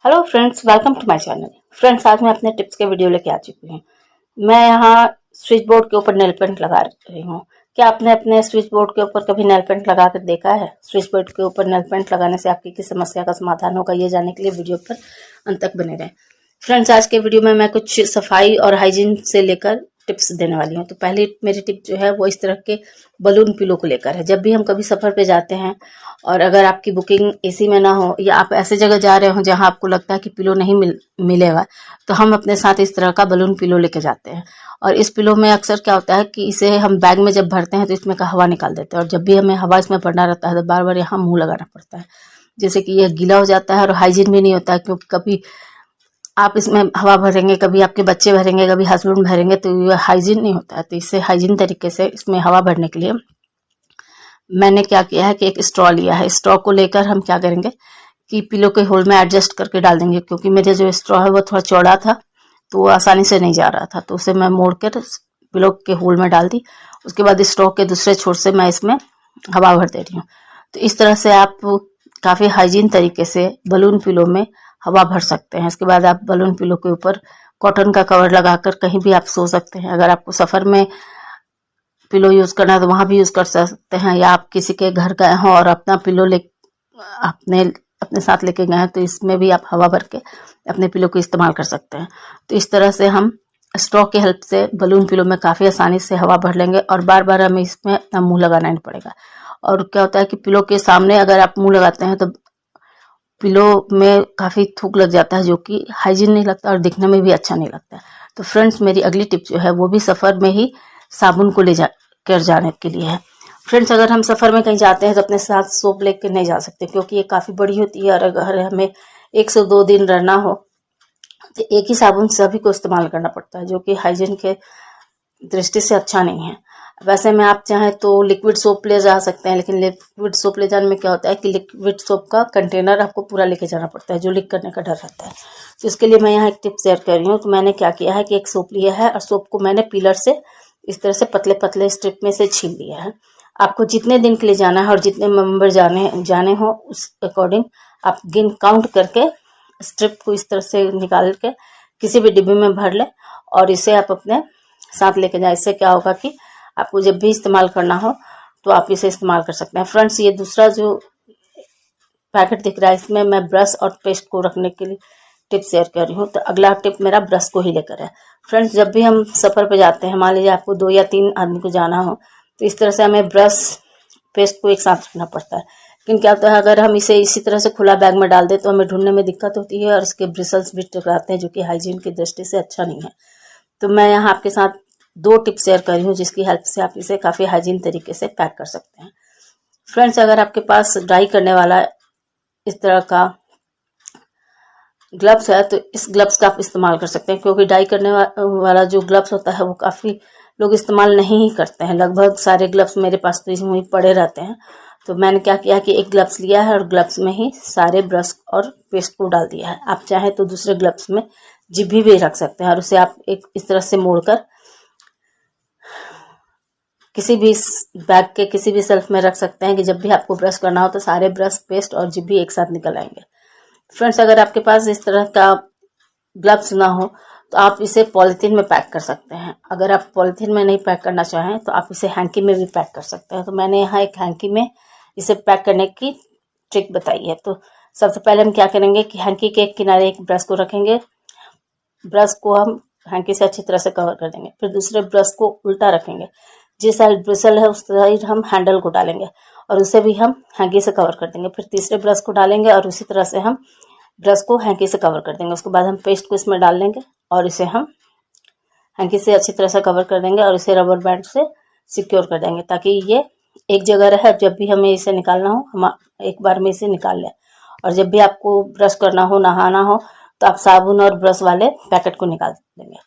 Hello friends, welcome to my channel. Friends, आज मैं अपने टिप्स के वीडियो लेके आ चुकी हूँ। मैं यहाँ स्विच बोर्ड के ऊपर नेल पेंट लगा रही हूँ। क्या आपने अपने स्विच बोर्ड के ऊपर कभी नेल पेंट लगा कर देखा है? स्विच बोर्ड के ऊपर नेल पेंट लगाने से आपकी किस समस्या का समाधान होगा, ये जानने के लिए वीडियो पर अंत तक बने रहें। फ्रेंड्स, आज के वीडियो में मैं कुछ सफाई और हाइजीन से लेकर टिप्स देने वाली हूँ। तो पहली मेरी टिप जो है वो इस तरह के बलून पिलो को लेकर है। जब भी हम कभी सफ़र पे जाते हैं और अगर आपकी बुकिंग एसी में ना हो या आप ऐसे जगह जा रहे हो जहां आपको लगता है कि पिलो नहीं मिलेगा, तो हम अपने साथ इस तरह का बलून पिलो लेके जाते हैं। और इस पिलो में अक्सर क्या होता है कि इसे हम बैग में जब भरते हैं तो इसमें का हवा निकाल देते हैं, और जब भी हमें हवा इसमें भरना रहता है तो बार बार यहाँ मुंह लगाना पड़ता है, जैसे कि यह गीला हो जाता है और हाइजीन भी नहीं होता है। क्योंकि कभी आप इसमें हवा भरेंगे, कभी आपके बच्चे भरेंगे, कभी हस्बैंड भरेंगे, तो ये हाइजीन नहीं होता है। तो इससे हाइजीन तरीके से इसमें हवा भरने के लिए मैंने क्या किया है कि एक स्ट्रॉ लिया है। स्ट्रॉ को लेकर हम क्या करेंगे कि पिलो के होल में एडजस्ट करके डाल देंगे। क्योंकि मेरे जो स्ट्रॉ है वो थोड़ा चौड़ा था, तो वो आसानी से नहीं जा रहा था, तो उसे मैं मोड़ कर पिलो के होल में डाल दी। उसके बाद स्ट्रॉ के दूसरे छोर से मैं इसमें हवा भर दे रही हूँ। तो इस तरह से आप काफ़ी हाइजीन तरीके से बलून पिलो में हवा भर सकते हैं। इसके बाद आप बलून पिलो के ऊपर कॉटन का कवर लगाकर कहीं भी आप सो सकते हैं। अगर आपको सफ़र में पिलो यूज़ करना है तो वहाँ भी यूज़ कर सकते हैं, या आप किसी के घर गए हों और अपना पिलो ले अपने अपने साथ लेके गए हैं तो इसमें भी आप हवा भर के अपने पिलो को इस्तेमाल कर सकते हैं। तो इस तरह से हम स्ट्रॉ की हेल्प से बलून पिलो में काफ़ी आसानी से हवा भर लेंगे और बार बार हमें इसमें अपना मुंह लगाना नहीं पड़ेगा। और क्या होता है कि पिलो के सामने अगर आप मुंह लगाते हैं तो पिलो में काफ़ी थूक लग जाता है, जो कि हाइजीन नहीं लगता और दिखने में भी अच्छा नहीं लगता। तो फ्रेंड्स, मेरी अगली टिप जो है वो भी सफ़र में ही साबुन को ले जा कर जाने के लिए है। फ्रेंड्स, अगर हम सफ़र में कहीं जाते हैं तो अपने साथ सोप लेकर नहीं जा सकते, क्योंकि ये काफ़ी बड़ी होती है। और अगर हमें 1 से 2 दिन रहना हो तो एक ही साबुन सभी को इस्तेमाल करना पड़ता है, जो कि हाइजीन के दृष्टि से अच्छा नहीं है। वैसे में आप चाहें तो लिक्विड सोप ले जा सकते हैं, लेकिन लिक्विड सोप ले जाने में क्या होता है कि लिक्विड सोप का कंटेनर आपको पूरा लेके जाना पड़ता है, जो लीक करने का डर रहता है। तो इसके लिए मैं यहाँ एक टिप शेयर कर रही हूँ। तो मैंने क्या किया है कि एक सोप लिया है और सोप को मैंने पीलर से इस तरह से पतले पतले स्ट्रिप में से छील लिया है। आपको जितने दिन के लिए जाना है और जितने मेंबर जाने हो उस अकॉर्डिंग आप काउंट करके स्ट्रिप को इस तरह से निकाल के किसी भी डिब्बे में भर ले और इसे आप अपने साथ लेके जाए। इससे क्या होगा कि आपको जब भी इस्तेमाल करना हो तो आप इसे इस्तेमाल कर सकते हैं। फ्रेंड्स, ये दूसरा जो पैकेट दिख रहा है इसमें मैं ब्रश और पेस्ट को रखने के लिए टिप शेयर कर रही हूँ। तो अगला टिप मेरा ब्रश को ही लेकर है। फ्रेंड्स, जब भी हम सफ़र पे जाते हैं, मान लीजिए आपको 2 या 3 आदमी को जाना हो, तो इस तरह से हमें ब्रश पेस्ट को एक साथ रखना पड़ता है। लेकिन क्या होता है, अगर हम इसे इसी तरह से खुला बैग में डाल दें तो हमें ढूंढने में दिक्कत होती है और इसके ब्रिसल्स भी टकराते हैं, जो कि हाइजीन की दृष्टि से अच्छा नहीं है। तो मैं यहाँ आपके साथ 2 टिप शेयर कर रही हूँ, जिसकी हेल्प से आप इसे काफ़ी हाइजीन तरीके से पैक कर सकते हैं। फ्रेंड्स, अगर आपके पास ड्राई करने वाला इस तरह का ग्लव्स है तो इस ग्लव्स का आप इस्तेमाल कर सकते हैं, क्योंकि डाई करने वाला जो ग्लव्स होता है वो काफ़ी लोग इस्तेमाल नहीं ही करते हैं। लगभग सारे ग्लव्स मेरे पास तो इसमें पड़े रहते हैं। तो मैंने क्या किया कि एक ग्लव्स लिया है और ग्लव्स में ही सारे ब्रश और पेस्ट को डाल दिया है। आप चाहें तो दूसरे ग्लव्स में जिभी भी रख सकते हैं और उसे आप एक इस तरह से मोड़कर किसी भी बैग के किसी भी शेल्फ में रख सकते हैं कि जब भी आपको ब्रश करना हो तो सारे ब्रश, पेस्ट और जिभी एक साथ निकल आएंगे। फ्रेंड्स, अगर आपके पास इस तरह का ग्लव्स ना हो तो आप इसे पॉलीथीन में पैक कर सकते हैं। अगर आप पॉलीथीन में नहीं पैक करना चाहें तो आप इसे हैंकी में भी पैक कर सकते हैं। तो मैंने यहाँ एक हैंकी में इसे पैक करने की ट्रिक बताई है। तो सबसे पहले हम क्या करेंगे कि हैंकी के किनारे एक ब्रश को रखेंगे। ब्रश को हम हैंकी से अच्छी तरह से कवर कर देंगे। फिर दूसरे ब्रश को उल्टा रखेंगे, जिस साइड ब्रिसल है उस साइड हम हैंडल को डालेंगे और उसे भी हम हैंकी से कवर कर देंगे। फिर तीसरे ब्रश को डालेंगे और उसी तरह से हम ब्रश को हैंकी से कवर कर देंगे। उसके बाद हम पेस्ट को इसमें डाल देंगे और इसे हम हैंकी से अच्छी तरह से कवर कर देंगे और इसे रबर बैंड से सिक्योर कर देंगे, ताकि ये एक जगह रहे। जब भी हमें इसे निकालना हो हम एक बार में इसे निकाल लें। और जब भी आपको ब्रश करना हो, नहाना हो, तो आप साबुन और ब्रश वाले पैकेट को निकाल देंगे।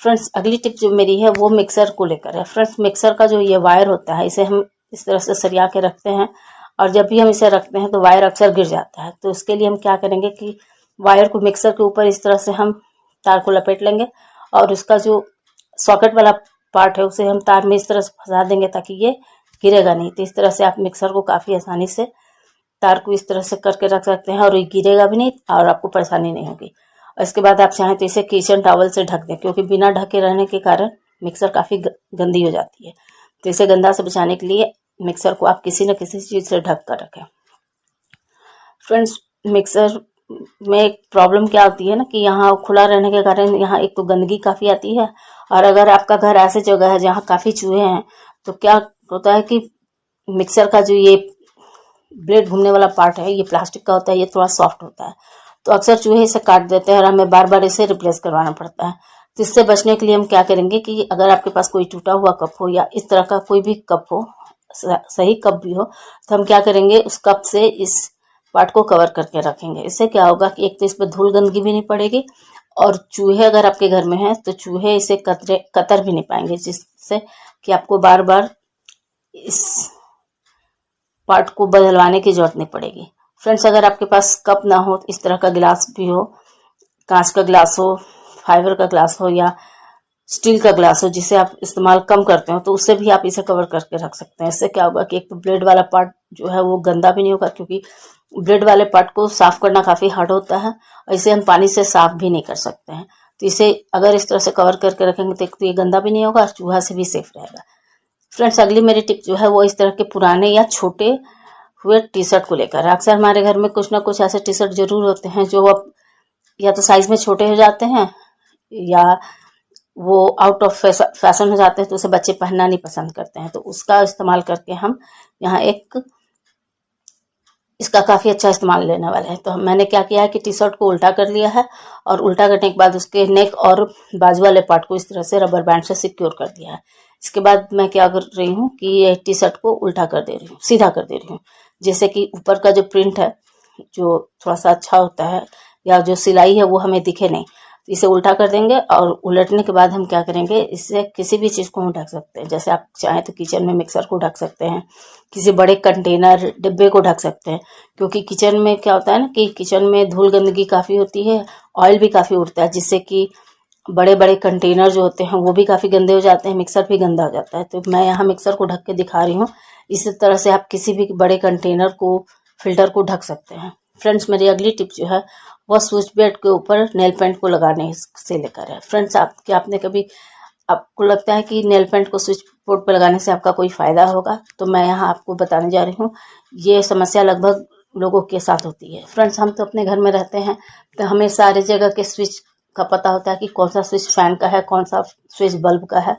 फ्रेंड्स, अगली टिप जो मेरी है वो मिक्सर को लेकर है। फ्रेंड्स, मिक्सर का जो ये वायर होता है इसे हम इस तरह से सरिया के रखते हैं और जब भी हम इसे रखते हैं तो वायर अक्सर गिर जाता है। तो इसके लिए हम क्या करेंगे कि वायर को मिक्सर के ऊपर इस तरह से हम तार को लपेट लेंगे और उसका जो सॉकेट वाला पार्ट है उसे हम तार में इस तरह से फंसा देंगे ताकि ये गिरेगा नहीं। तो इस तरह से आप मिक्सर को काफ़ी आसानी से तार को इस तरह से करके रख सकते हैं और ये गिरेगा भी नहीं और आपको परेशानी नहीं होगी। और इसके बाद आप चाहें तो इसे किचन टॉवल से ढक दें, क्योंकि बिना ढके रहने के कारण मिक्सर काफ़ी गंदी हो जाती है। तो इसे गंदा से बचाने के लिए मिक्सर को आप किसी न किसी चीज़ से ढक कर रखें। फ्रेंड्स, मिक्सर में एक प्रॉब्लम क्या होती है ना कि यहाँ खुला रहने के कारण यहाँ एक तो गंदगी काफ़ी आती है, और अगर आपका घर ऐसे जगह है जहाँ काफ़ी चूहे हैं तो क्या होता है कि मिक्सर का जो ये ब्लेड घूमने वाला पार्ट है ये प्लास्टिक का होता है, ये थोड़ा सॉफ्ट होता है, तो अक्सर चूहे इसे काट देते हैं और हमें बार बार इसे रिप्लेस करवाना पड़ता है। तो इससे बचने के लिए हम क्या करेंगे कि अगर आपके पास कोई टूटा हुआ कप हो या इस तरह का कोई भी कप हो, सही कप भी हो, तो हम क्या करेंगे उस कप से इस पार्ट को कवर करके रखेंगे। इससे क्या होगा कि एक तो इस पर धूल गंदगी भी नहीं पड़ेगी, और चूहे अगर आपके घर में हैं तो चूहे इसे कतर भी नहीं पाएंगे, जिससे कि आपको बार बार इस पार्ट को बदलवाने की जरूरत नहीं पड़ेगी। फ्रेंड्स, अगर आपके पास कप ना हो, इस तरह का गिलास भी हो, कांच का ग्लास हो, फाइबर का ग्लास हो या स्टील का ग्लास हो जिसे आप इस्तेमाल कम करते हो, तो उससे भी आप इसे कवर करके रख सकते हैं। इससे क्या होगा कि एक तो ब्लेड वाला पार्ट जो है वो गंदा भी नहीं होगा, क्योंकि ब्लेड वाले पार्ट को साफ करना काफ़ी हार्ड होता है और इसे हम पानी से साफ भी नहीं कर सकते हैं। तो इसे अगर इस तरह से कवर करके रखेंगे तो एक तो ये गंदा भी नहीं होगा और चूहा से भी सेफ रहेगा। फ्रेंड्स, अगली मेरी टिप जो है वो इस तरह के पुराने या छोटे हुए टी शर्ट को लेकर। अक्सर हमारे घर में कुछ ना कुछ ऐसे टी शर्ट जरूर होते हैं जो अब या तो साइज में छोटे हो जाते हैं या वो आउट ऑफ फैशन हो जाते हैं, तो उसे बच्चे पहनना नहीं पसंद करते हैं। तो उसका इस्तेमाल करके हम यहाँ इसका काफ़ी अच्छा इस्तेमाल लेने वाले हैं। तो मैंने क्या किया है कि टी शर्ट को उल्टा कर लिया है और उल्टा करने के बाद उसके नेक और बाजू वाले पार्ट को इस तरह से रबर बैंड से सिक्योर कर दिया है। इसके बाद मैं क्या कर रही हूँ कि ये टी शर्ट को उल्टा कर दे रही हूँ, सीधा कर दे रही हूँ, जैसे कि ऊपर का जो प्रिंट है जो थोड़ा सा अच्छा होता है या जो सिलाई है वो हमें दिखे नहीं। तो इसे उल्टा कर देंगे और उलटने के बाद हम क्या करेंगे, इससे किसी भी चीज़ को हम ढक सकते हैं। जैसे आप चाहें तो किचन में मिक्सर को ढक सकते हैं, किसी बड़े कंटेनर डिब्बे को ढक सकते हैं, क्योंकि किचन में क्या होता है ना कि किचन में धूल गंदगी काफ़ी होती है, ऑयल भी काफ़ी उड़ता है, जिससे कि बड़े बड़े कंटेनर जो होते हैं वो भी काफ़ी गंदे हो जाते हैं, मिक्सर भी गंदा हो जाता है। तो मैं यहाँ मिक्सर को ढक के दिखा रही हूँ। इसी तरह से आप किसी भी बड़े कंटेनर को, फिल्टर को ढक सकते हैं। फ्रेंड्स, मेरी अगली टिप जो है वह स्विच बोर्ड के ऊपर नेल पेंट को लगाने से लेकर है। फ्रेंड्स, आपने कभी, आपको लगता है कि नेल पेंट को स्विच बोर्ड पर लगाने से आपका कोई फ़ायदा होगा? तो मैं यहाँ आपको बताने जा रही हूँ। ये समस्या लगभग लोगों के साथ होती है। फ्रेंड्स, हम तो अपने घर में रहते हैं तो हमें सारे जगह के स्विच का पता होता है कि कौन सा स्विच फैन का है, कौन सा स्विच बल्ब का है।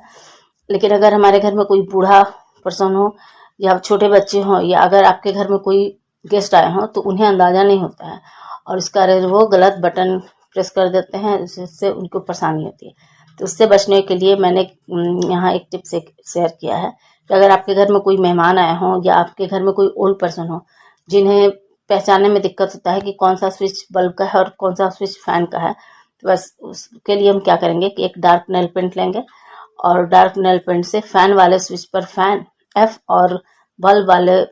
लेकिन अगर हमारे घर में कोई बूढ़ा पर्सन हो या छोटे बच्चे हों या अगर आपके घर में कोई गेस्ट आए हों तो उन्हें अंदाज़ा नहीं होता है और इस कारण वो गलत बटन प्रेस कर देते हैं, जिससे उनको परेशानी होती है। तो उससे बचने के लिए मैंने यहाँ एक टिप शेयर किया है कि अगर आपके घर में कोई मेहमान आए हों या आपके घर में कोई ओल्ड पर्सन हो जिन्हें पहचानने में दिक्कत होता है कि कौन सा स्विच बल्ब का है और कौन सा स्विच फैन का है, तो बस उसके लिए हम क्या करेंगे कि एक डार्क नेल पेंट लेंगे और डार्क नेल पेंट से फैन वाले स्विच पर फैन F और बल्ब वाले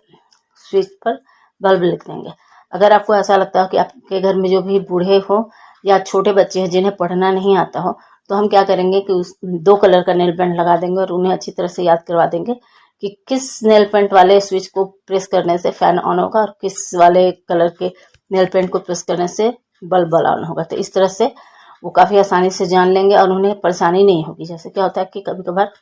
स्विच पर बल्ब लिख देंगे। अगर आपको ऐसा लगता हो कि आपके घर में जो भी बूढ़े हो या छोटे बच्चे हैं जिन्हें पढ़ना नहीं आता हो, तो हम क्या करेंगे कि उस 2 कलर का नेल पेंट लगा देंगे और उन्हें अच्छी तरह से याद करवा देंगे कि किस नेल पेंट वाले स्विच को प्रेस करने से फैन ऑन होगा और किस वाले कलर के नेल पेंट को प्रेस करने से बल्ब ऑन होगा। तो इस तरह से वो काफ़ी आसानी से जान लेंगे और उन्हें परेशानी नहीं होगी। जैसे क्या होता है कि कभी कभार